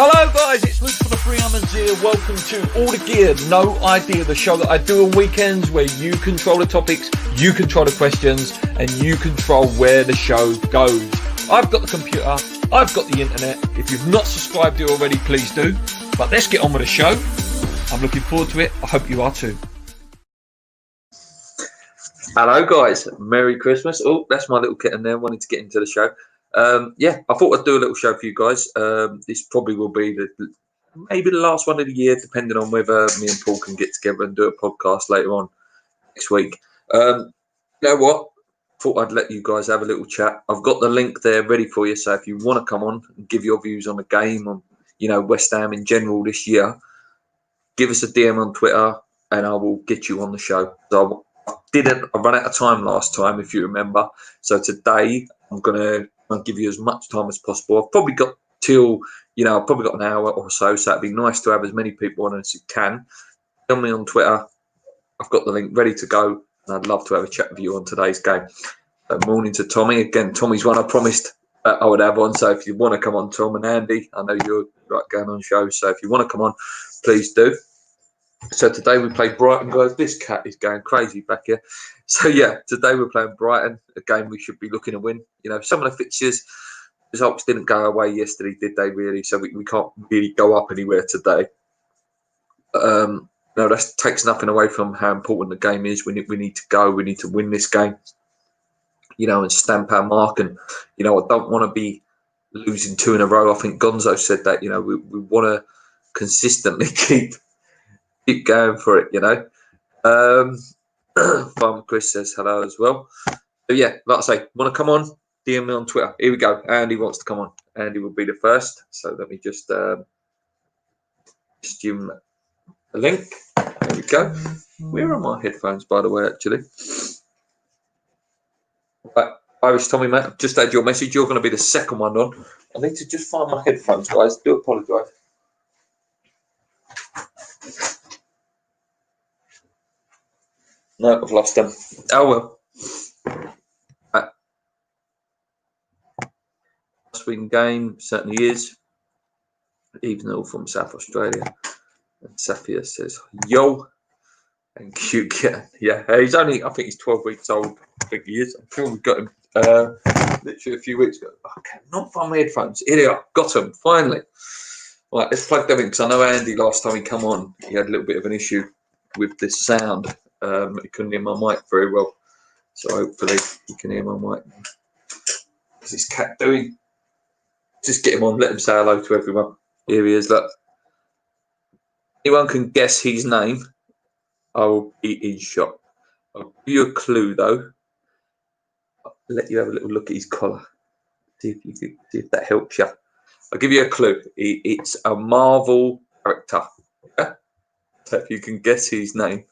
Hello guys, it's Luke for the 300s here. Welcome to All the Gear, No Idea, the show that I do on weekends where you control the topics, you control the questions, and you control where the show goes. I've got the computer, I've got the internet. If you've not subscribed here already, please do. But let's get on with the show. I'm looking forward to it. I hope you are too. Hello guys, Merry Christmas. Oh, that's my little kitten there, wanting to get into the show. I thought I'd do a little show for you guys. This probably will be maybe the last one of the year, depending on whether me and Paul can get together and do a podcast later on next week. You know what? Thought I'd let you guys have a little chat. I've got the link there ready for you. So if you want to come on and give your views on the game, on West Ham in general this year, give us a DM on Twitter and I will get you on the show. So I ran out of time last time, if you remember. So today I'm gonna give you as much time as possible. I've probably got I've probably got an hour or so. So it'd be nice to have as many people on as you can. Tell me on Twitter. I've got the link ready to go, and I'd love to have a chat with you on today's game. Morning to Tommy. Again, Tommy's one I promised I would have on. So if you want to come on, Tom and Andy, I know you're going on shows. So if you want to come on, please do. So today we play Brighton, guys. This cat is going crazy back here. So yeah, today we're playing Brighton, a game we should be looking to win. Some of the fixtures results didn't go away yesterday, did they really? So we can't really go up anywhere today. No, that takes nothing away from how important the game is. We need to go. We need to win this game, and stamp our mark. And, I don't want to be losing 2 in a row. I think Gonzo said that, we want to consistently keep going for it, Farmer Chris says hello as well. So yeah, like I say, want to come on, DM me on Twitter. Here we go. Andy wants to come on. Andy will be the first. So let me just give him a link. There we go. Where are my headphones, by the way, actually? Right. Irish Tommy, mate, I've just had your message. You're going to be the second one on. I need to just find my headphones, guys. Do apologise. No, I've lost them. Oh well. Right. Must-win game certainly is, even though from South Australia. And Safia says, "Yo," and cute cat. Yeah, he's only. I think he's 12 weeks old. I think he is. I'm sure we got him literally a few weeks ago. I cannot find my headphones. Here they are. Got them finally. Right, let's plug them in because I know Andy last time he come on, he had a little bit of an issue with the sound. He couldn't hear my mic very well, so hopefully he can hear my mic. What's this cat doing? Just get him on, let him say hello to everyone. Here he is, look. Anyone can guess his name, I will be in shot. I'll give you a clue though. I'll let you have a little look at his collar. See if that helps you. I'll give you a clue. It's a Marvel character. Yeah? So if you can guess his name.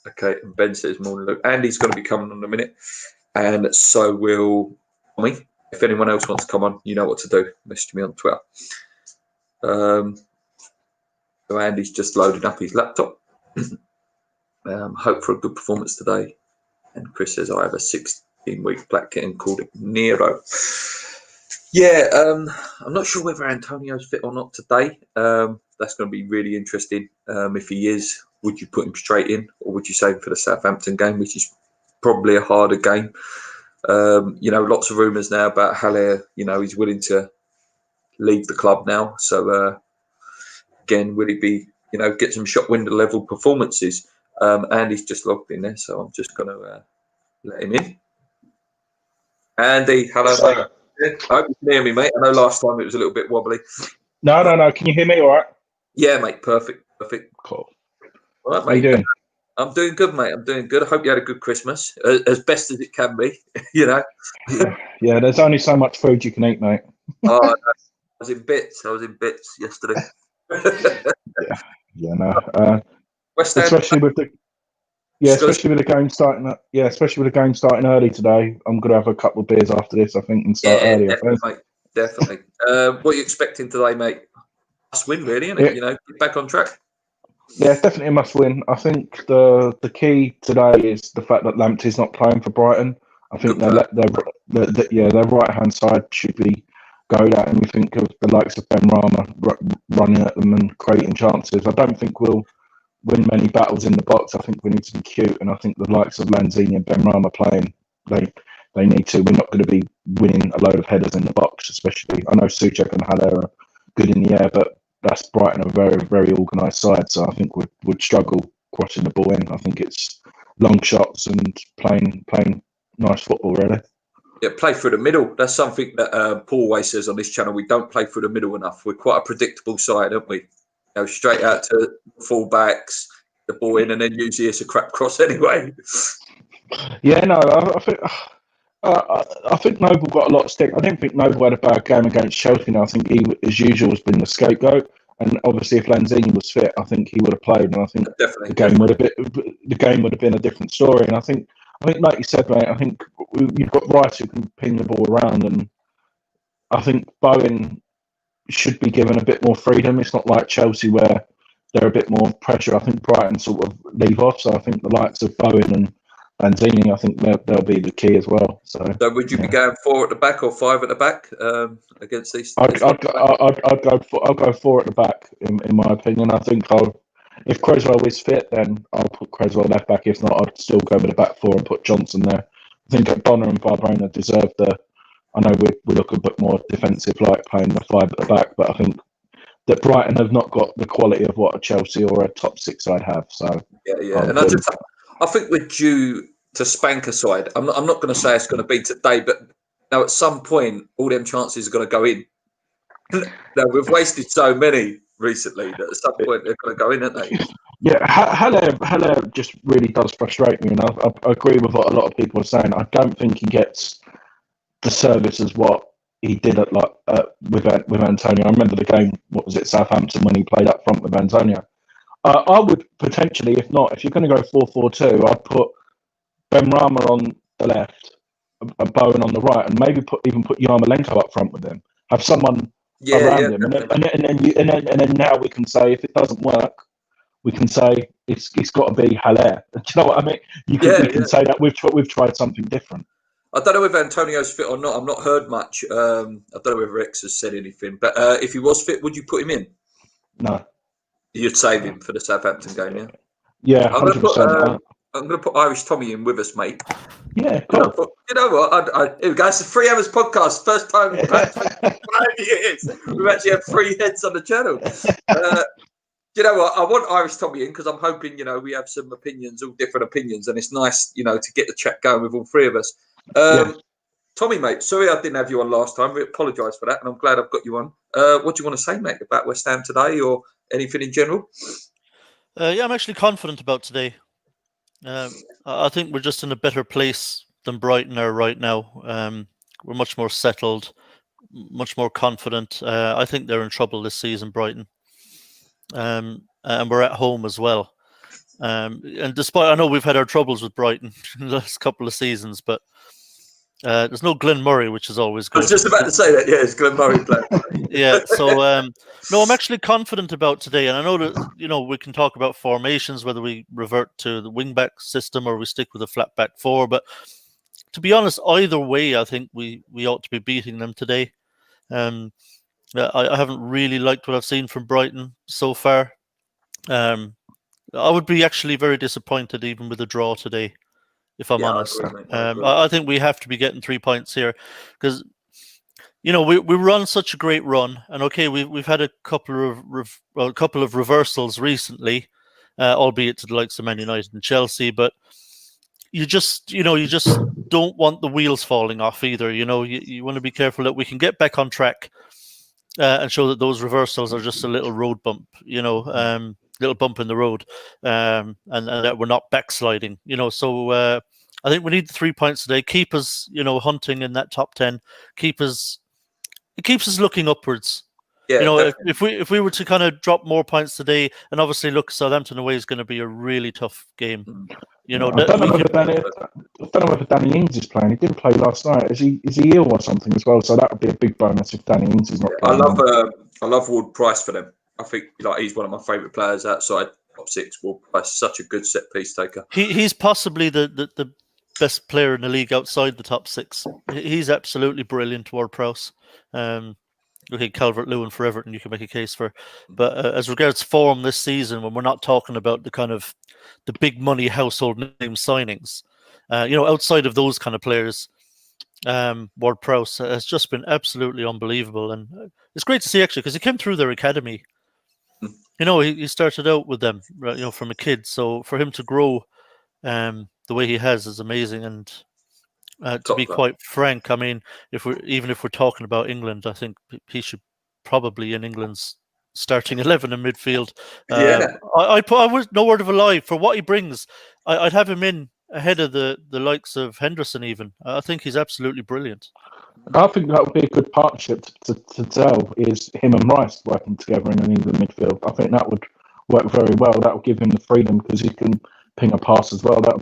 Okay, and Ben says morning, Luke. Andy's going to be coming on in a minute, and so will me. If anyone else wants to come on, you know what to do. Message me on Twitter. So Andy's just loading up his laptop. Hope for a good performance today. And Chris says I have a 16-week black kitten called Nero. Yeah, I'm not sure whether Antonio's fit or not today. That's going to be really interesting. If he is, would you put him straight in, or would you save him for the Southampton game, which is probably a harder game? Lots of rumours now about Hollah. He's willing to leave the club now. So again, will he be, get some shot window level performances? Andy's just logged in there, so I'm just going to let him in. Andy, hello, mate. I hope you can hear me, mate. I know last time it was a little bit wobbly. No. Can you hear me all right? Yeah, mate. Perfect. Cool. All right, mate. How you doing? I'm doing good, mate. I'm doing good. I hope you had a good Christmas, as best as it can be, Yeah, there's only so much food you can eat, mate. Oh, I was in bits. Yesterday. West Ham, especially with the game starting. Especially with the game starting early today. I'm gonna have a couple of beers after this, I think, and start early. Definitely. What are you expecting today, mate? Must win, really, isn't it? Get back on track. Yeah, it's definitely a must win. I think the key today is the fact that Lamptey's not playing for Brighton. I think their right hand side should be go that, and we think of the likes of Ben Rama running at them and creating chances. I don't think we'll win many battles in the box. I think we need to be cute, and I think the likes of Lanzini and Ben Rama playing, they need to. We're not going to be winning a load of headers in the box, especially. I know Souček and Hollah are good in the air, but that's Brighton, a very, very organised side, so I think we'd struggle crossing the ball in. I think it's long shots and playing nice football, really. Yeah, play through the middle. That's something that Paul always says on this channel. We don't play through the middle enough. We're quite a predictable side, aren't we? Straight out to full-backs, the ball in, and then usually it's a crap cross anyway. Yeah, no, I think Noble got a lot of stick. I didn't think Noble had a bad game against Chelsea. I think he, as usual, has been the scapegoat. And obviously, if Lanzini was fit, I think he would have played, and I think the game would have been a different story. And I think, like you said, mate, I think you've got Rice who can ping the ball around, and I think Bowen should be given a bit more freedom. It's not like Chelsea where they're a bit more pressure. I think Brighton sort of leave off. So I think the likes of Bowen and Lanzini, I think they'll be the key as well. So would you be going 4 at the back or 5 at the back against these? I'll go 4 at the back in my opinion. I think if Creswell is fit, then I'll put Creswell left back. If not, I'd still go with the back 4 and put Johnson there. I think Bonner and Barbrona deserve I know we look a bit more defensive, like playing the 5 at the back, but I think that Brighton have not got the quality of what a Chelsea or a top 6 side have. So yeah. And I think we're due to spank a side. I'm not going to say it's going to be today, but now at some point, all them chances are going to go in. Now, we've wasted so many recently that at some point they're going to go in, aren't they? Yeah, Hollah just really does frustrate me, and I agree with what a lot of people are saying. I don't think he gets the service as what he did with Antonio. I remember the game, what was it, Southampton, when he played up front with Antonio. I would potentially, if you're going to go 4-4-2, I'd put Ben Rama on the left, Bowen on the right, and maybe put Yarmolenko up front with him. Have someone around him, and then now we can say if it doesn't work, we can say it's got to be Hollah. Do you know what I mean? We can say that we've tried something different. I don't know if Antonio's fit or not. I've not heard much. I don't know whether X has said anything, but if he was fit, would you put him in? No. You'd save him for the Southampton game, yeah? Yeah, 100%. I'm going to put Irish Tommy in with us, mate. Yeah, cool. You know what? Here we go. It's a 3 hours podcast. First time in about 25 years. We've actually had 3 heads on the channel. You know what? I want Irish Tommy in because I'm hoping, we have some opinions, all different opinions, and it's nice, to get the chat going with all 3 of us. Tommy, mate, sorry I didn't have you on last time. We apologise for that, and I'm glad I've got you on. What do you want to say, mate, about West Ham today or anything in general? I'm actually confident about today. I think we're just in a better place than Brighton are right now. We're much more settled, much more confident. I think they're in trouble this season, Brighton. And we're at home as well. And despite, I know we've had our troubles with Brighton in the last couple of seasons, but there's no Glenn Murray, which is always good. I was just about to say that, it's Glenn Murray playing. Yeah, so no, I'm actually confident about today, and I know that we can talk about formations, whether we revert to the wing-back system or we stick with a flat-back 4. But to be honest, either way, I think we ought to be beating them today. I haven't really liked what I've seen from Brighton so far. I would be actually very disappointed even with a draw today, if I'm honest. I think we have to be getting 3 points here because, we run such a great run, and okay, we've had a couple of reversals recently, albeit to the likes of Man United and Chelsea, but you just don't want the wheels falling off either. You want to be careful that we can get back on track and show that those reversals are just a little road bump, little bump in the road, and that we're not backsliding, So I think we need the 3 points today. Keep us, hunting in that top 10. It keeps us looking upwards. Yeah, if we were to kind of drop more points today, and obviously look, Southampton away is going to be a really tough game. I don't know whether Danny Ings is playing. He didn't play last night. Is he ill or something as well? So that would be a big bonus if Danny Ings is not playing. I love Ward Price for them. I think he's one of my favourite players outside top 6. Ward Price, such a good set piece taker. He's possibly the best player in the league outside the top 6. He's absolutely brilliant, Ward-Prowse. Okay, Calvert-Lewin for Everton, you can make a case for. But as regards form this season, when we're not talking about the kind of the big money household name signings, outside of those kind of players, Ward-Prowse has just been absolutely unbelievable. And it's great to see, actually, because he came through their academy. He started out with them, from a kid. So for him to grow the way he has is amazing. And to be quite frank, I mean, if we're talking about England, I think he should probably in England's starting 11 in midfield. I was no word of a lie for what he brings. I'd have him in ahead of the likes of Henderson. Even I think he's absolutely brilliant. I think that would be a good partnership to tell is him and Rice working together in an England midfield. I think that would work very well. That would give him the freedom because he can ping a pass as well. That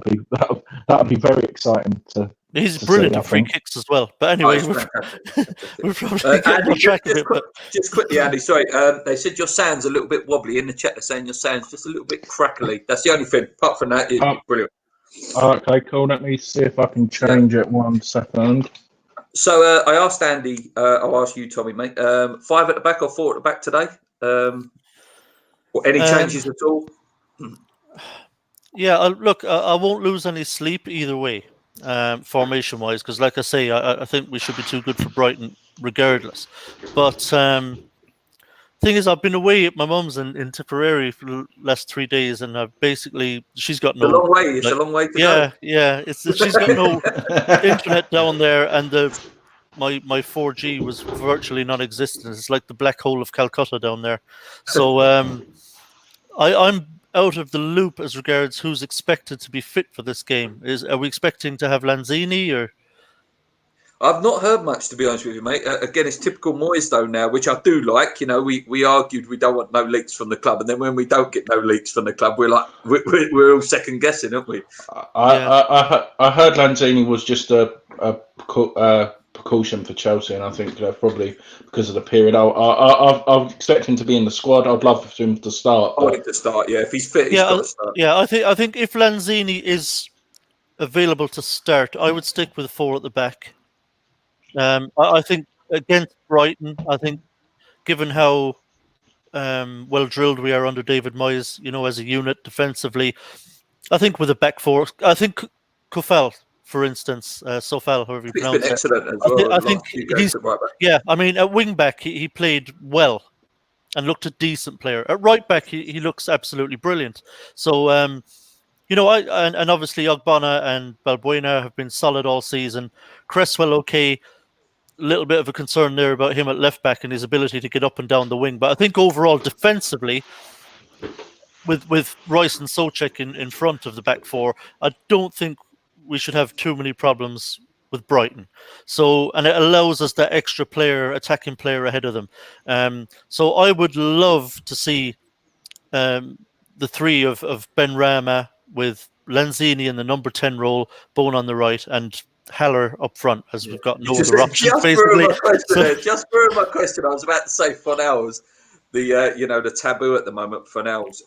would be very exciting to. He's brilliant at free kicks as well. But anyway, we're probably getting off track a bit. Just quickly, Andy, sorry. They said your sound's a little bit wobbly in the chat. They're saying your sound's just a little bit crackly. That's the only thing. Apart from that, it's brilliant. Okay, cool. Let me see if I can change it 1 second. So I asked Andy, I'll ask you, Tommy, mate. 5 at the back or 4 at the back today? Or any changes at all? Yeah, look, I won't lose any sleep either way, formation-wise, because like I say, I think we should be too good for Brighton regardless. But thing is, I've been away at my mum's in Tipperary for the last 3 days, and I've basically she's got no. It's a long way to go. Yeah. She's got no internet down there, and my 4G was virtually non-existent. It's like the black hole of Calcutta down there. So I'm out of the loop as regards who's expected to be fit for this game. Are we expecting to have Lanzini or? I've not heard much, to be honest with you, mate. Again, it's typical Moyes, though, now, which I do like. We argued we don't want no leaks from the club, and then when we don't get no leaks from the club, we're like we're all second guessing, aren't we? I heard Lanzini was just a precaution for Chelsea, and I think probably because of the period. I expect him to be in the squad. I'd love for him to start. I want him to start. Yeah, if he's fit, he's got to start. Yeah, I think if Lanzini is available to start, I would stick with 4 at the back. I think against Brighton, I think given how well drilled we are under David Moyes, as a unit defensively, I think with a back 4, I think Kofel, for instance, Sofel, however you pronounce it. Excellent as well. I think he's yeah. I mean, at wing back he played well and looked a decent player. At right back he looks absolutely brilliant. So and obviously Ogbonna and Balbuena have been solid all season. Cresswell okay. Little bit of a concern there about him at left back and his ability to get up and down the wing. But I think overall defensively, with Rice and Souček in front of the back 4, I don't think we should have too many problems with Brighton. So, and it allows us that extra attacking player ahead of them. So I would love to see the 3 of Ben Rama with Lanzini in the number 10 role, Bone on the right, and Haller up front, as we've got no other options. Basically, just for my question, I was about to say Fornals, the taboo at the moment, Fornals.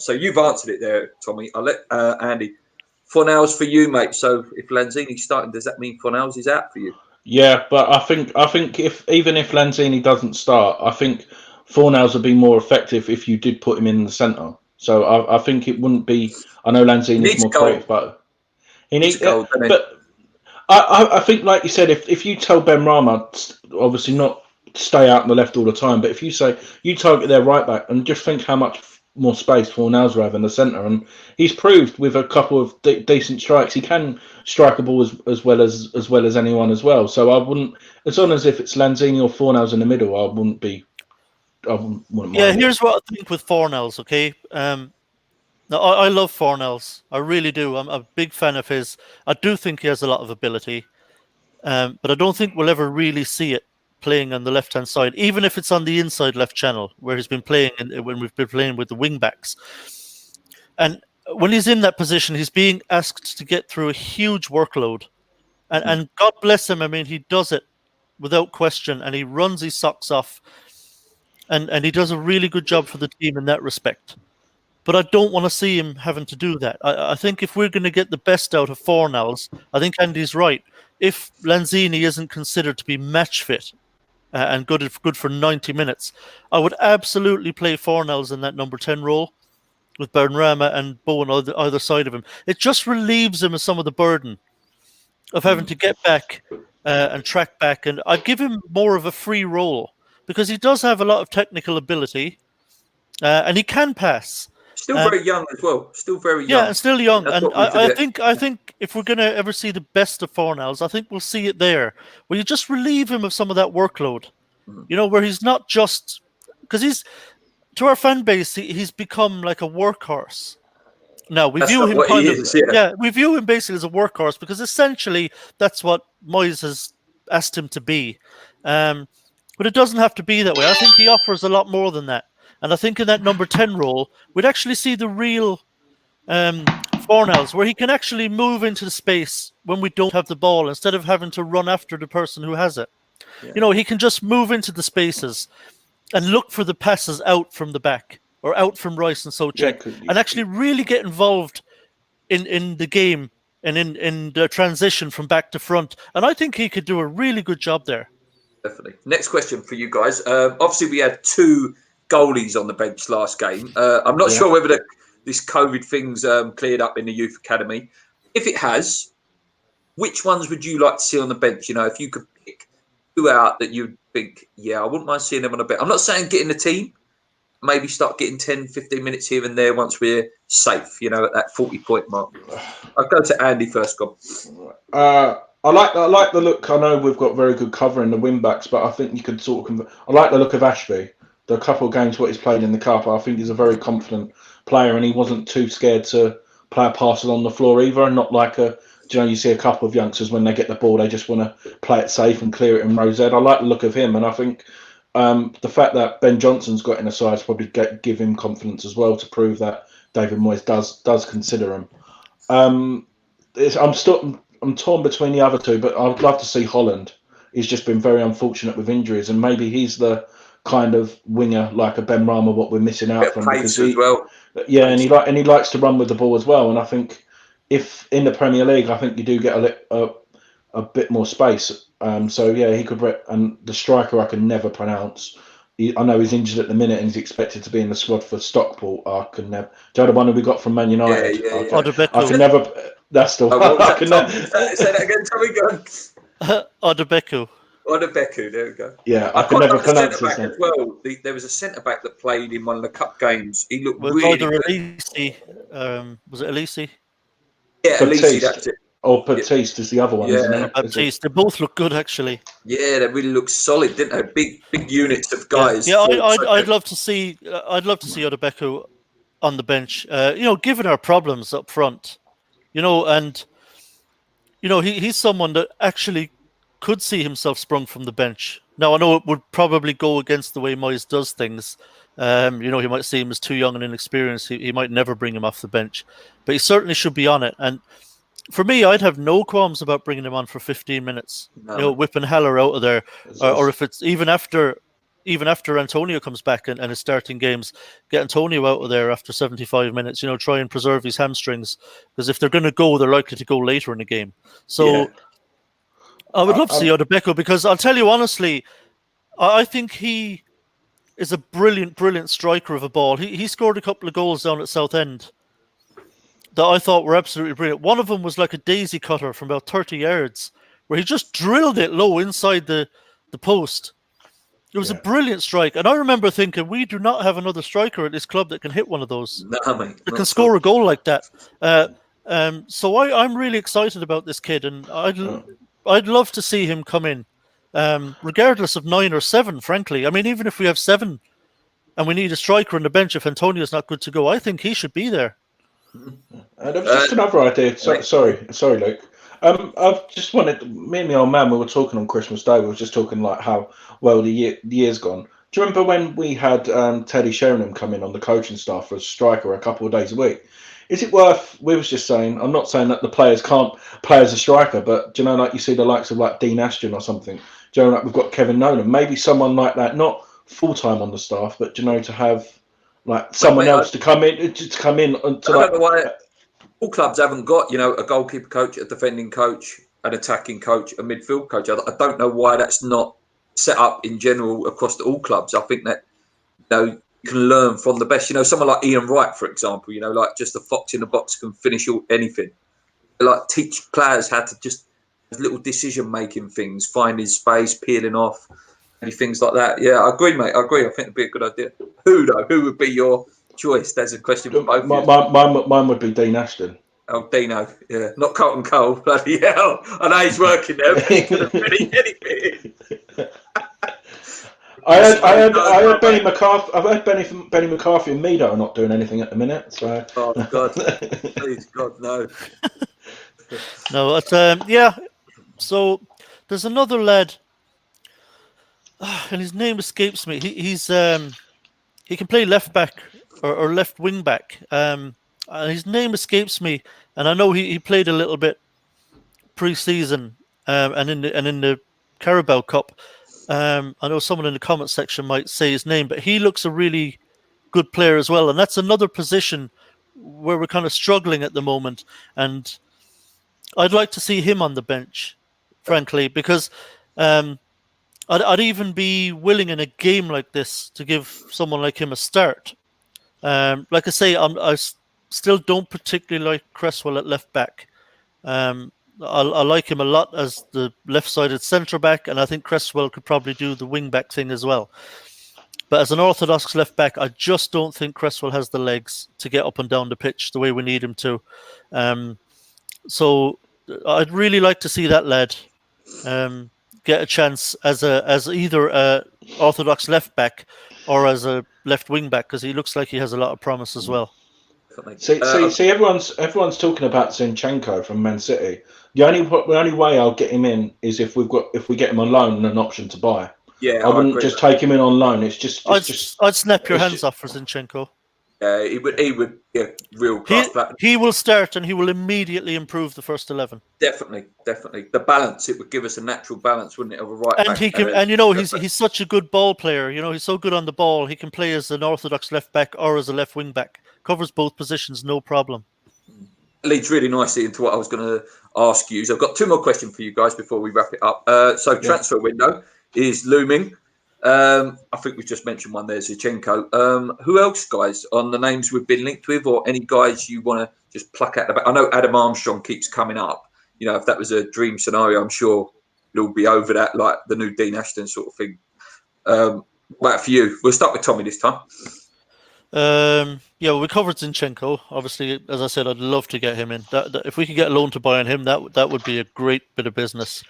So you've answered it there, Tommy. I'll let Andy. Fornals for you, mate. So if Lanzini's starting, does that mean Fornals is out for you? Yeah, but I think if Lanzini doesn't start, I think Fornals would be more effective if you did put him in the centre. So I think it wouldn't be. I know Lanzini's more creative, but he needs gold. But I think, like you said, if you tell Ben Rama, obviously not stay out on the left all the time, but if you say you target their right back and just think how much more space Fornals will have in the centre, and he's proved with a couple of decent strikes he can strike a ball as well as anyone as well. So I wouldn't, as long as if it's Lanzini or Fornals in the middle, I wouldn't mind. Yeah, here's what I think with Fornals. Okay. Now, I love Fornals. I really do. I'm a big fan of his. I do think he has a lot of ability, but I don't think we'll ever really see it playing on the left-hand side, even if it's on the inside left channel, where he's been playing when we've been playing with the wing-backs. And when he's in that position, he's being asked to get through a huge workload. And God bless him, I mean, he does it without question, and he runs his socks off, and he does a really good job for the team in that respect. but I don't want to see him having to do that. I think if we're going to get the best out of Fornals, I think Andy's right. If Lanzini isn't considered to be match fit and good for 90 minutes, I would absolutely play Fornals in that number 10 role with Benrahma and Bowen on either side of him. It just relieves him of some of the burden of having to get back and track back. And I'd give him more of a free role because he does have a lot of technical ability and he can pass. Still very young as well. Still very young. Yeah, and still young. And I think if we're going to ever see the best of Fornals, I think we'll see it there, where you just relieve him of some of that workload. You know, where he's not just... Because he's... To our fan base, he's become like a workhorse. Now, we view him we view him basically as a workhorse because essentially that's what Moyes has asked him to be. But it doesn't have to be that way. I think he offers a lot more than that. And I think in that number 10 role, we'd actually see the real Fornals, where he can actually move into the space when we don't have the ball instead of having to run after the person who has it. Yeah. You know, he can just move into the spaces and look for the passes out from the back or out from Rice and Souček and actually really get involved in the game and in the transition from back to front. And I think he could do a really good job there. Definitely. Next question for you guys. Obviously, we had 2 goalies on the bench last game. I'm not sure whether this COVID thing's cleared up in the youth academy. If it has, which ones would you like to see on the bench? You know, if you could pick 2 out that you'd think, I wouldn't mind seeing them on the bench. I'm not saying get in the team. Maybe start getting 10, 15 minutes here and there once we're safe, you know, at that 40-point mark. I'll go to Andy first, go. I like the look. I know we've got very good cover in the wing backs, but I think you could sort of... I like the look of Ashby. The couple of games what he's played in the Cup, I think he's a very confident player, and he wasn't too scared to play a pass on the floor either. And not like you see a couple of youngsters when they get the ball, they just want to play it safe and clear it in row Z. I like the look of him, and I think the fact that Ben Johnson's got in the side probably give him confidence as well to prove that David Moyes does consider him. I'm torn between the other 2, but I would love to see Holland. He's just been very unfortunate with injuries, and maybe he's the kind of winger like a Benrahma what we're missing out from because he likes to run with the ball as well. And I think if in the Premier League, I think you do get a bit more space. He could. And the striker I can never pronounce. I know he's injured at the minute and he's expected to be in the squad for Stockport. I can never. Do you know the one that we got from Man United? I can never. That's the one. Say that again. Tommy, go. Odebeku. Odebeku, there we go. Yeah, I can never pronounce his name. As well. There was a centre back that played in one of the cup games. He looked was really good. Was it Elise? Yeah, Elise, that's it. Or Baptiste is the other one, isn't it? Baptiste. They both look good, actually. Yeah, they really look solid, didn't they? Big units of guys. Yeah, I'd love to see. I'd love to see Odebeku on the bench. Given our problems up front, and he's someone that actually could see himself sprung from the bench. Now, I know it would probably go against the way Moyes does things. He might see him as too young and inexperienced. He might never bring him off the bench, but he certainly should be on it. And for me, I'd have no qualms about bringing him on for 15 minutes. No. Whipping Hollah out of there, or if it's even after Antonio comes back and is starting games, get Antonio out of there after 75 minutes. Try and preserve his hamstrings, because if they're going to go, they're likely to go later in the game. So I would love to see Odebeku, because I'll tell you honestly, I think he is a brilliant striker of a ball. He scored a couple of goals down at Southend that I thought were absolutely brilliant. One of them was like a daisy cutter from about 30 yards, where he just drilled it low inside the post. It was a brilliant strike. And I remember thinking, we do not have another striker at this club that can hit one of those. No, mate. That can score a goal like that. So I'm really excited about this kid, and I'd love to see him come in, regardless of 9 or 7, frankly. I mean, even if we have 7 and we need a striker on the bench, if Antonio's not good to go, I think he should be there. There was just another idea. Sorry, Luke. I've just wanted, me and the old man, we were talking on Christmas Day, we were just talking like how well the year's gone. Do you remember when we had Teddy Sheringham come in on the coaching staff as striker a couple of days a week? Is it worth, we was just saying, I'm not saying that the players can't play as a striker, but do you know, like you see the likes of like Dean Ashton or something, do you know, like we've got Kevin Nolan, maybe someone like that, not full-time on the staff, but do you know, to have like someone mate, else to come in and I don't know why all clubs haven't got, a goalkeeper coach, a defending coach, an attacking coach, a midfield coach. I don't know why that's not set up in general across all clubs. I think that you can learn from the best. Someone like Ian Wright, for example. Like just a fox in the box can finish anything. Like teach players how to just little decision making things, finding space, peeling off, any things like that. Yeah, I agree, mate. I agree. I think it'd be a good idea. Who would be your choice? There's a question for both of you. Mine would be Dean Ashton. Oh, Dino, yeah, not Colton Cole. Bloody hell! I know he's working there, but he could have been anything. I heard Benny McCarthy. I've heard Benny McCarthy and Mido are not doing anything at the minute. So. Oh God, please God, no. No, it's yeah. So there's another lad, and his name escapes me. He can play left back or left wing back. His name escapes me, and I know he played a little bit pre-season and in the Carabao Cup. I know someone in the comment section might say his name, but he looks a really good player as well, and that's another position where we're kind of struggling at the moment. And I'd like to see him on the bench, frankly, because I'd even be willing in a game like this to give someone like him a start. Like I say, I still don't particularly like Cresswell at left back. I like him a lot as the left-sided centre back, and I think Cresswell could probably do the wing back thing as well. But as an orthodox left back, I just don't think Cresswell has the legs to get up and down the pitch the way we need him to. So I'd really like to see that lad get a chance as either a orthodox left back or as a left wing back, because he looks like he has a lot of promise as well. See, everyone's talking about Zinchenko from Man City. The only way I'll get him in is if we get him on loan and an option to buy. Yeah, I wouldn't just take him in on loan. I'd snap your hands off for Zinchenko. He would be a real class player. He will start and he will immediately improve the first 11. Definitely. The balance, it would give us a natural balance, wouldn't it, of a right and back. He can, he's such a good ball player. He's so good on the ball. He can play as an orthodox left back or as a left wing back. Covers both positions, no problem. Leads really nicely into what I was going to ask you. So I've got two more questions for you guys before we wrap it up. Transfer window is looming. I think we've just mentioned one there, Zinchenko. Who else, guys, on the names we've been linked with, or any guys you want to just pluck out the back? I know Adam Armstrong keeps coming up. If that was a dream scenario, I'm sure it'll be over that, like the new Dean Ashton sort of thing. But for you, we'll start with Tommy this time. We covered Zinchenko. Obviously, as I said, I'd love to get him in. That if we could get a loan to buy on him, that would be a great bit of business.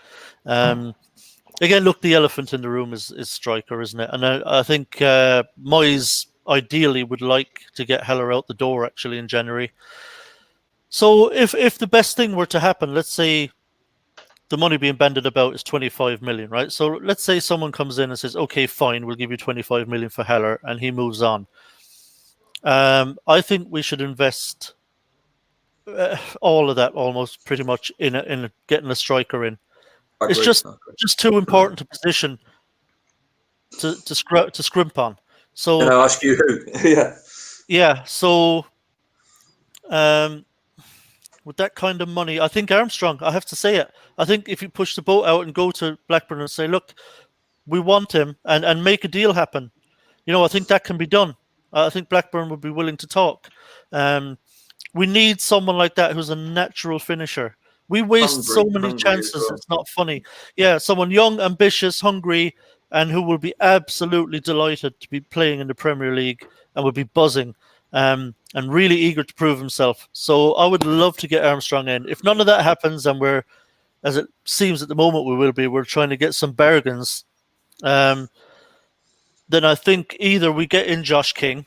Again, look, the elephant in the room is striker, isn't it? And I think Moyes ideally would like to get Heller out the door actually in January. So if the best thing were to happen, let's say the money being bandied about is 25 million, right? So let's say someone comes in and says, okay, fine, we'll give you 25 million for Heller, and he moves on. I think we should invest all of that almost pretty much in getting a striker in. It's just too important a position to scrimp on. So and I'll ask you who. Yeah. So with that kind of money, I think Armstrong, I have to say it. I think if you push the boat out and go to Blackburn and say, look, we want him, and make a deal happen, I think that can be done. I think Blackburn would be willing to talk. We need someone like that who's a natural finisher. We waste so many chances. Well. It's not funny. Yeah, someone young, ambitious, hungry, and who will be absolutely delighted to be playing in the Premier League and will be buzzing and really eager to prove himself. So I would love to get Armstrong in. If none of that happens, and we're, as it seems at the moment we're trying to get some bargains, then I think either we get in Josh King,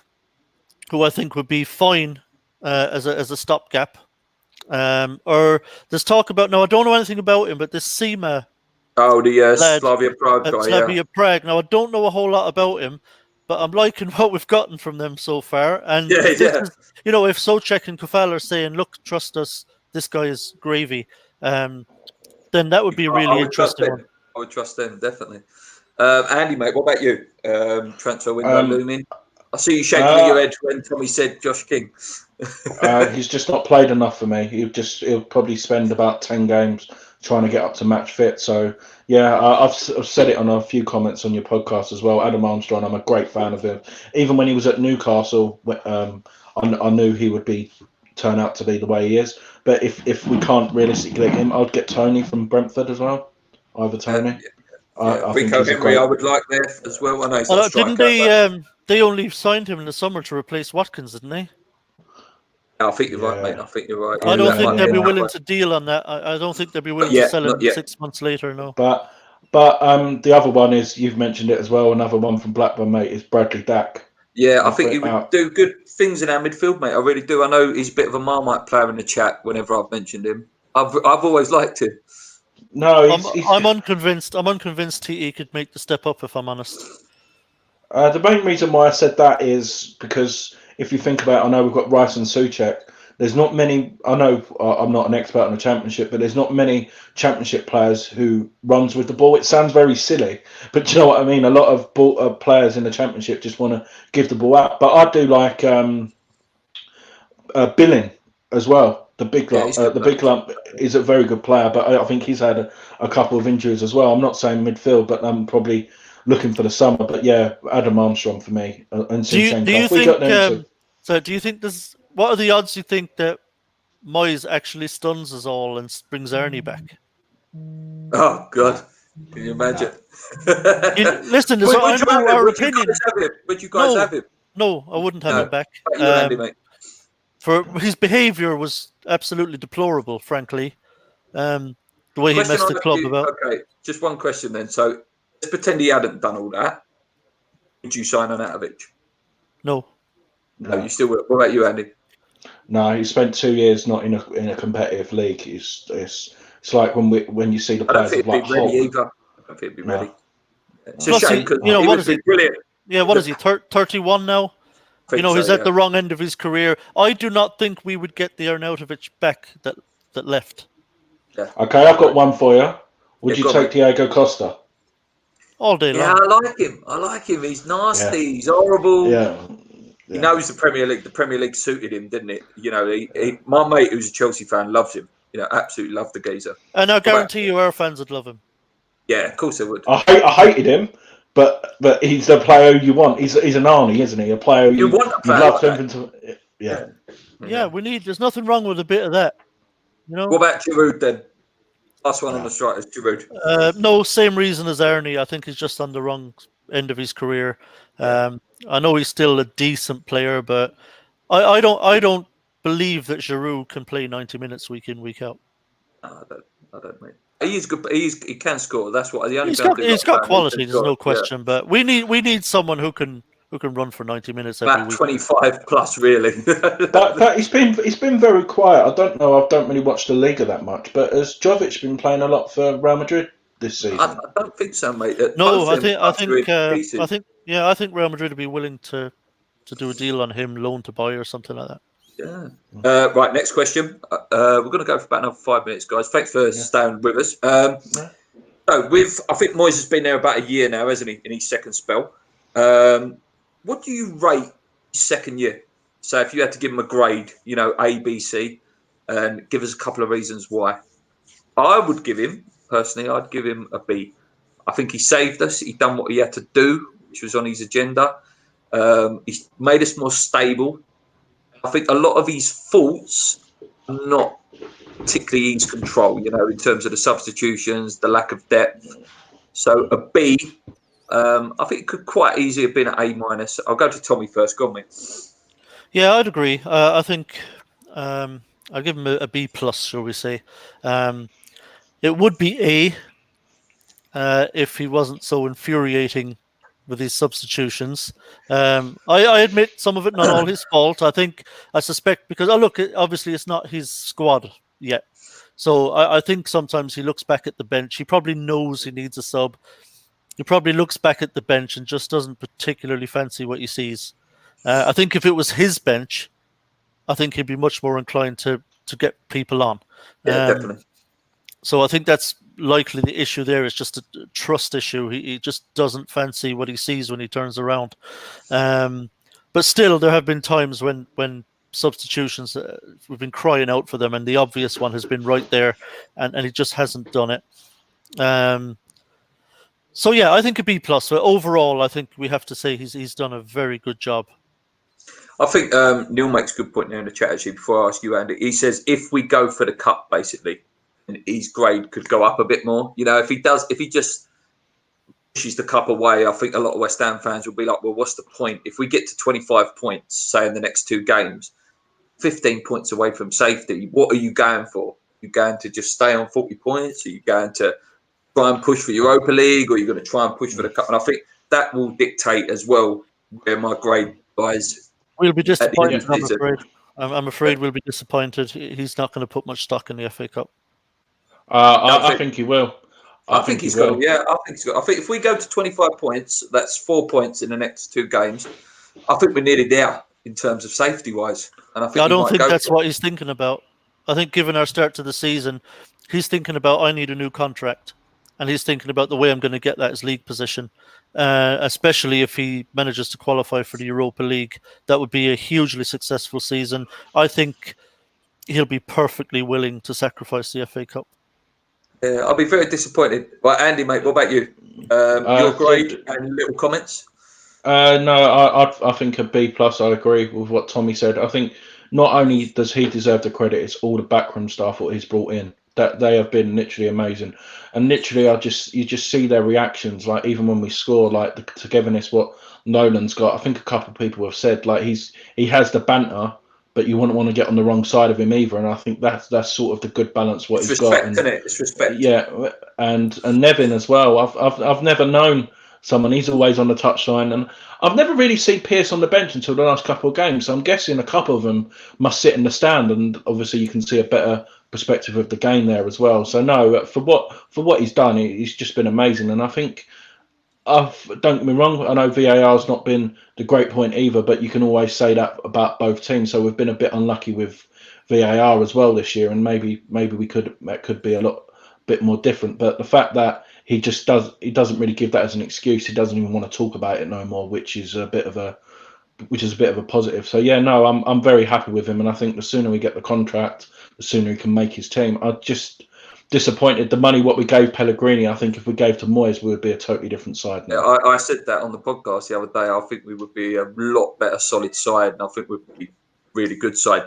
who I think would be fine as a stopgap. Or there's talk about, now I don't know anything about him, but this Sima. Oh, the Slavia Prague guy. Slavia Prague. Now I don't know a whole lot about him, but I'm liking what we've gotten from them so far. And if Souček and Kofal are saying, look, trust us, this guy is gravy, then that would be a really interesting one. I would trust them, definitely. Andy, mate, what about you? Transfer window looming? I see you shaking your head when Tommy said Josh King. He's just not played enough for me. He'll probably spend about 10 games trying to get up to match fit. So yeah, I've said it on a few comments on your podcast as well. Adam Armstrong, I'm a great fan of him. Even when he was at Newcastle, I knew he would turn out to be the way he is. But if we can't realistically get him, I'd get Tony from Brentford as well. Either Tony. I think Rico he's Henry, I would like there as well. I know he's not a striker. Didn't they only signed him in the summer to replace Watkins, didn't they? I think you're right, mate. I think you're right. I don't think they'd be willing to deal on that. I don't think they'd be willing to sell him 6 months later. No. But the other one is, you've mentioned it as well. Another one from Blackburn, mate, is Bradley Dack. Yeah, I think he would do good things in our midfield, mate. I really do. I know he's a bit of a Marmite player in the chat. Whenever I've mentioned him, I've always liked him. No, I'm unconvinced. I'm unconvinced he could make the step up, if I'm honest. The main reason why I said that is because if you think about it, I know we've got Rice and Souček. There's not many. I know I'm not an expert on the Championship, but there's not many Championship players who runs with the ball. It sounds very silly, but do you know what I mean? A lot of players in the Championship just want to give the ball out. But I do like Billing as well. The big lump is a very good player, but I think he's had a couple of injuries as well. I'm not saying midfield, but I'm probably looking for the summer. But yeah, Adam Armstrong for me. And do you think there's? What are the odds you think that Moyes actually stuns us all and brings Ernie back? Oh God, can you imagine? Listen, this is our opinion. Would you guys have him? No, I wouldn't have him back. Mate. For his behaviour was absolutely deplorable, frankly. The way he messed the club about. Okay, just one question then. So let's pretend he hadn't done all that. Would you sign Arnautovic? No. No, you still would. What about you, Andy? No, he spent 2 years not in a competitive league. It's like when you see the players of like Hollah. I don't think he'd be ready. It's Plus, a shame because what is he? Brilliant. Yeah, what is he? 31 now. He's at the wrong end of his career. I do not think we would get the Arnautovic back that left. Yeah. Okay, I've got one for you. Would you take Diego Costa? All day long. Yeah, I like him. He's nasty. Yeah. He's horrible. Yeah. He knows the Premier League. The Premier League suited him, didn't it? My mate, who's a Chelsea fan, loves him. Absolutely loved the geezer. And I guarantee you, our fans would love him. Yeah, of course they would. I hated him, but he's the player you want. He's an Arnie, isn't he? A player you want. A player love like him to, yeah. Yeah, we need. There's nothing wrong with a bit of that. What about Giroud then? Last one on the strikers, Giroud. No, same reason as Ernie. I think he's just on the wrong end of his career. I know he's still a decent player, but I don't believe that Giroud can play 90 minutes week in, week out. No, I don't mate. He is good. He can score. That's what the only. He's got quality. There's no question. Yeah. But we need someone who can run for 90 minutes every week. 25 plus, really. He's been very quiet. I don't know. I don't really watch the Liga that much. But has Jovic been playing a lot for Real Madrid this season? I don't think so, mate. No, I think Real Madrid would be willing to do a deal on him, loan to buy or something like that. Yeah. Right. Next question. We're going to go for about another 5 minutes, guys. Thanks for staying with us. I think Moyes has been there about a year now, hasn't he? In his second spell. What do you rate his second year? So if you had to give him a grade, A, B, C, and give us a couple of reasons why. I would give him personally. I'd give him a B. I think he saved us. He done what he had to do, which was on his agenda. He's made us more stable. I think a lot of his faults are not particularly his control, in terms of the substitutions, the lack of depth. So a B, I think it could quite easily have been an A-. I'll go to Tommy first. Go on, mate. Yeah, I'd agree. I think I'll give him a B+, shall we say. It would be A if he wasn't so infuriating with his substitutions. I admit some of it not all his fault. I suspect because obviously it's not his squad yet. So I think sometimes he looks back at the bench. He probably knows he needs a sub. He probably looks back at the bench and just doesn't particularly fancy what he sees. I think if it was his bench, I think he'd be much more inclined to get people on. Yeah, definitely. So I think that's likely the issue there is just a trust issue. He just doesn't fancy what he sees when he turns around. But still, there have been times when substitutions, we've been crying out for them, and the obvious one has been right there, and he just hasn't done it. So yeah, I think a B plus. So overall, I think we have to say he's done a very good job. I think Neil makes a good point there in the chat actually. Before I ask you, Andy, he says if we go for the cup, basically, and his grade could go up a bit more. You know, if he just pushes the cup away, I think a lot of West Ham fans will be like, well, what's the point? If we get to 25 points, say in the next 2 games, 15 points away from safety, what are you going for? Are you going to just stay on 40 points? Are you going to try and push for Europa League, or are you going to try and push for the cup? And I think that will dictate as well where my grade lies. We'll be disappointed, I'm afraid. I'm afraid we'll be disappointed. He's not going to put much stock in the FA Cup. I think he will. I think he's got. Yeah, I think he's got. I think if we go to 25 points, that's 4 points in the next 2 games. I think we're nearly there in terms of safety wise. And I don't think that's what he's thinking about. I think given our start to the season, he's thinking about I need a new contract, and he's thinking about the way I'm going to get that as league position. Especially if he manages to qualify for the Europa League, that would be a hugely successful season. I think he'll be perfectly willing to sacrifice the FA Cup. I'll be very disappointed. Well, Andy, mate, what about you? Your grade and little comments? No, I think a B plus. I agree with what Tommy said. I think not only does he deserve the credit, it's all the backroom staff what he's brought in. That they have been literally amazing, and literally, you just see their reactions. Like even when we score, like the togetherness what Nolan's got. I think a couple of people have said like he has the banter, but you wouldn't want to get on the wrong side of him either. And I think that's sort of the good balance what he's got. Isn't it? It's respect. Yeah, and Nevin as well. I've never known someone. He's always on the touchline, and I've never really seen Pearce on the bench until the last couple of games. So I'm guessing a couple of them must sit in the stand, and obviously you can see a better perspective of the game there as well. So no, for what he's done, he's just been amazing. And I think, don't get me wrong, I know VAR's not been the great point either, but you can always say that about both teams. So we've been a bit unlucky with VAR as well this year, and maybe that could be a bit more different. But the fact that he doesn't really give that as an excuse. He doesn't even want to talk about it no more, which is a bit of a positive. So yeah, no, I'm very happy with him, and I think the sooner we get the contract, the sooner he can make his team. I'm just disappointed the money what we gave Pellegrini. I think if we gave to Moyes, we would be a totally different side now. Yeah, I said that on the podcast the other day. I think we would be a lot better solid side, and I think we'd be really good side.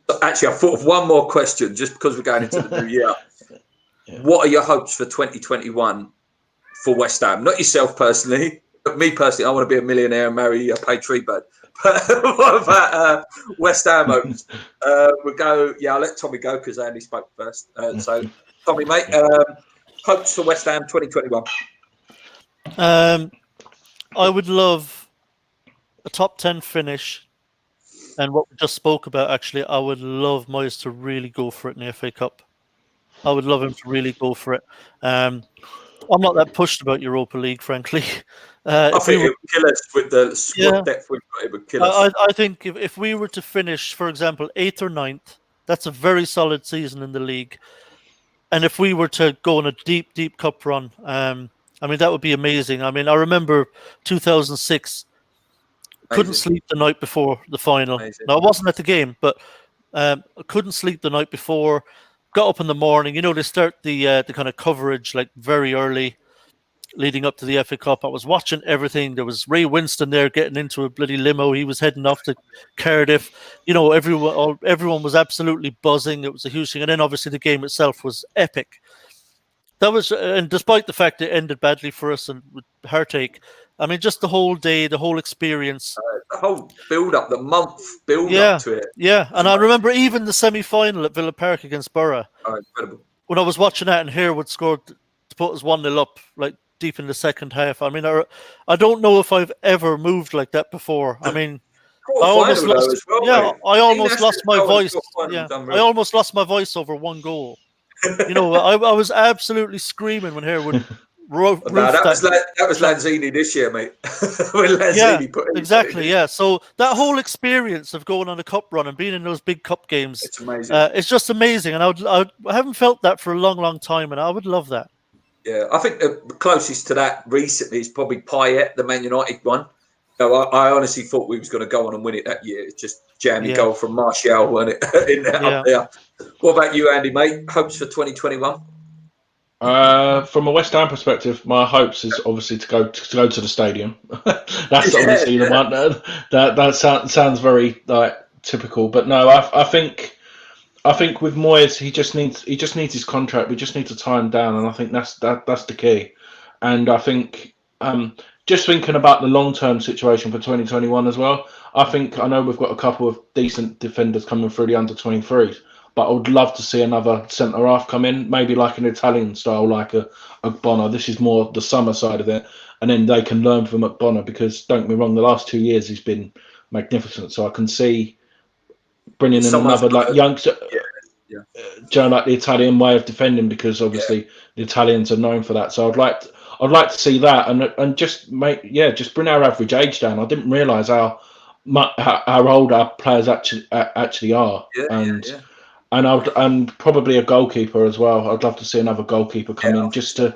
But actually, I thought of one more question just because we're going into the new year. Yeah. What are your hopes for 2021 for West Ham? Not yourself personally, but me personally. I want to be a millionaire and marry a paid tree bird. But what about West Ham hopes? We'll go. Yeah, I'll let Tommy go because Andy spoke first. So, Tommy, mate, hopes for West Ham 2021. I would love a top 10 finish, and what we just spoke about. Actually, I would love Moyes to really go for it in the FA Cup. I would love him to really go for it. I'm not that pushed about Europa League, frankly. I think it would kill us with the squad depth we've got. It would kill us. I think if we were to finish, for example, 8th or 9th, that's a very solid season in the league. And if we were to go on a deep, deep cup run, I mean, that would be amazing. I mean, I remember 2006, couldn't sleep the night before the final. Amazing. Now, I wasn't at the game, but I couldn't sleep the night before. Got up in the morning. You know, they start the kind of coverage like very early, leading up to the FA Cup. I was watching everything. There was Ray Winston there getting into a bloody limo. He was heading off to Cardiff. You know, everyone was absolutely buzzing. It was a huge thing. And then obviously the game itself was epic. That was, and despite the fact it ended badly for us and with heartache, I mean, just the whole day, the whole experience. The whole build-up, the month build-up to it. Yeah, and I remember even the semi-final at Villa Park against Borough. Oh, incredible. When I was watching that and Harewood scored to put us 1-0 up, like deep in the second half. I mean, I don't know if I've ever moved like that before. I mean, I almost lost. I almost lost my voice. Yeah, I almost lost my voice over one goal. You know, I was absolutely screaming when Harewood. That was Lanzini this year, mate. When Lanzini put it exactly. Yeah, so that whole experience of going on a cup run and being in those big cup games, it's amazing. It's just amazing, and I haven't felt that for a long, long time, and I would love that. Yeah, I think the closest to that recently is probably Payet, the Man United one. No, I honestly thought we was going to go on and win it that year. It's just jammy goal from Martial, wasn't it? Up there. What about you, Andy, mate? Hopes for 2021? From a West Ham perspective, my hopes is obviously to go to the stadium. That's obviously the one that sounds very like typical, but no, I think with Moyes, he just needs his contract. We just need to tie him down, and I think that's the key. And I think just thinking about the long-term situation for 2021 as well, I know we've got a couple of decent defenders coming through the under-23s, but I would love to see another centre-half come in, maybe like an Italian style, like a Bonner. This is more the summer side of it, and then they can learn from Bonner, because don't get me wrong, the last 2 years he's been magnificent. So I can see bringing in another like youngster. Like the Italian way of defending, because obviously the Italians are known for that. So I'd like to see that, and just bring our average age down. I didn't realise how old our players actually are, and probably a goalkeeper as well. I'd love to see another goalkeeper come in just to.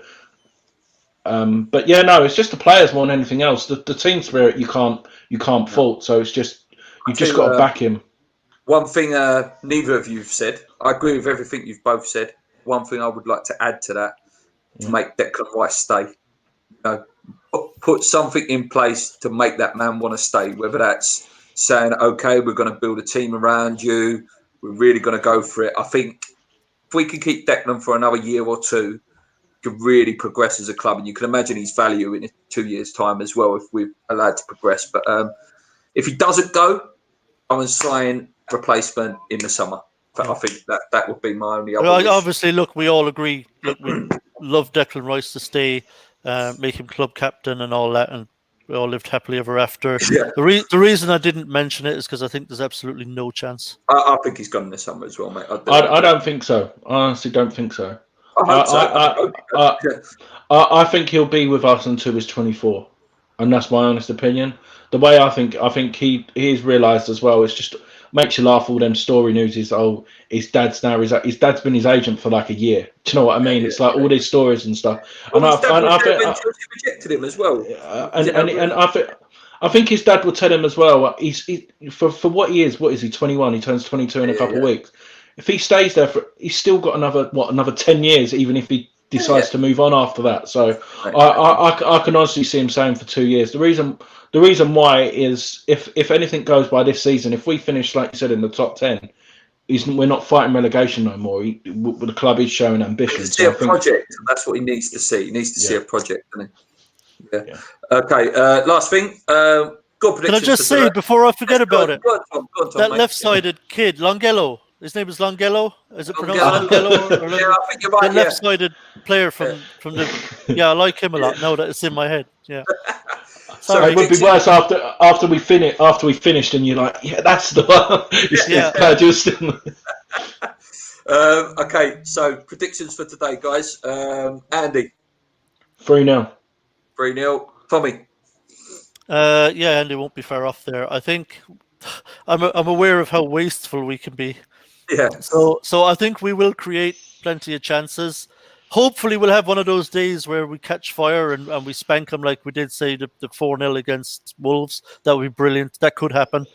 But it's just the players more than anything else. The team spirit you can't fault. So it's just you just got to back him. One thing neither of you've said, I agree with everything you've both said. One thing I would like to add to that, to make Declan Rice stay. Put something in place to make that man want to stay, whether that's saying, okay, we're going to build a team around you, we're really going to go for it. I think if we can keep Declan for another year or two, we could really progress as a club, and you can imagine his value in 2 years' time as well if we're allowed to progress. But if he doesn't go, I would sign replacement in the summer. I think that would be my only other wish. Obviously, look, we all agree. Look, we love Declan Rice to stay, make him club captain and all that, and we all lived happily ever after. The reason I didn't mention it is because I think there's absolutely no chance. I think he's gone this summer as well, mate. I don't think so. I honestly don't think so. I think he'll be with us until he's 24, and that's my honest opinion. The way I think he's realised as well. It's just makes you laugh. All them story news is his dad's been his agent for like a year. Do you know what I mean? It's like all these stories and stuff. Well, and I think rejected him as well. And I think his dad will tell him as well. He's for what he is. What is he? 21. He turns 22 in a couple of weeks. If he stays there he's still got another 10 years, even if he decides to move on after that. So I can honestly see him staying for 2 years. The reason why is if anything goes by this season, if we finish, like you said, in the top 10, we're not fighting relegation no more. The club is showing ambition. He see a project. That's what he needs to see. He needs to see a project, doesn't he? Yeah. Okay. Last thing. Can I just say before I forget about it? Go on, Tom, that left-sided kid, Longello. His name is Longello. Is it pronounced Longello? I think you're right. The left-sided player from the. Yeah, I like him a lot. Now that it's in my head. Yeah. So it would be worse after we finished, and you're like, that's the one. Okay, so predictions for today, guys. Andy. 3-0. 3-0. Tommy. Andy won't be far off there. I think I'm aware of how wasteful we can be. Yeah. So I think we will create plenty of chances. Hopefully we'll have one of those days where we catch fire and we spank them like we did, say, the 4-0 against Wolves. That would be brilliant. That could happen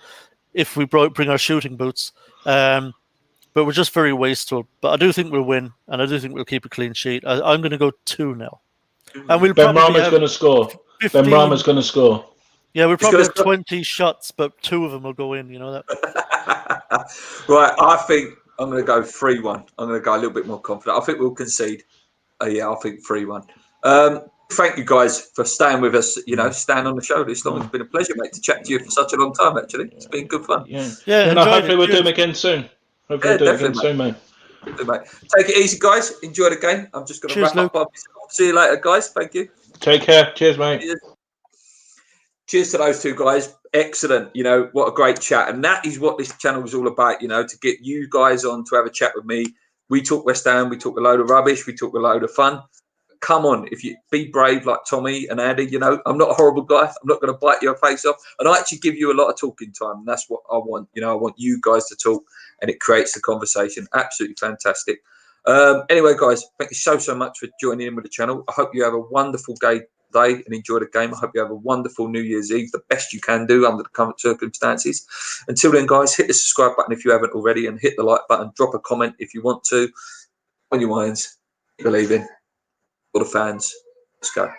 if we bring our shooting boots. But we're just very wasteful. But I do think we'll win, and I do think we'll keep a clean sheet. I'm going to go 2-0. And we'll Benrahma's going to score. 15... Benrahma's going to score. Yeah, we'll probably have 20 shots, but 2 of them will go in, you know that. Right, I think I'm going to go 3-1. I'm going to go a little bit more confident. I think we'll concede. I think 3-1. Thank you guys for staying with us, staying on the show this long. It's been a pleasure, mate, to chat to you for such a long time, actually. It's been good fun. Hopefully we'll do them again soon. Hopefully we'll do it again soon, mate. Mate. Take it easy, guys. Enjoy the game. I'm just going to wrap up. See you later, guys. Thank you. Take care. Cheers, mate. Cheers to those two guys. Excellent. What a great chat. And that is what this channel is all about, to get you guys on to have a chat with me. We talk West Ham. We talk a load of rubbish. We talk a load of fun. Come on. If you be brave like Tommy and Andy, I'm not a horrible guy. I'm not going to bite your face off. And I actually give you a lot of talking time. And that's what I want. I want you guys to talk, and it creates the conversation. Absolutely fantastic. Anyway, guys, thank you so much for joining in with the channel. I hope you have a wonderful day day and enjoy the game. I hope you have a wonderful New Year's Eve, the best you can do under the current circumstances. Until then, guys, hit the subscribe button if you haven't already, and hit the like button. Drop a comment if you want to. On your minds, keep believing. For the fans, let's go.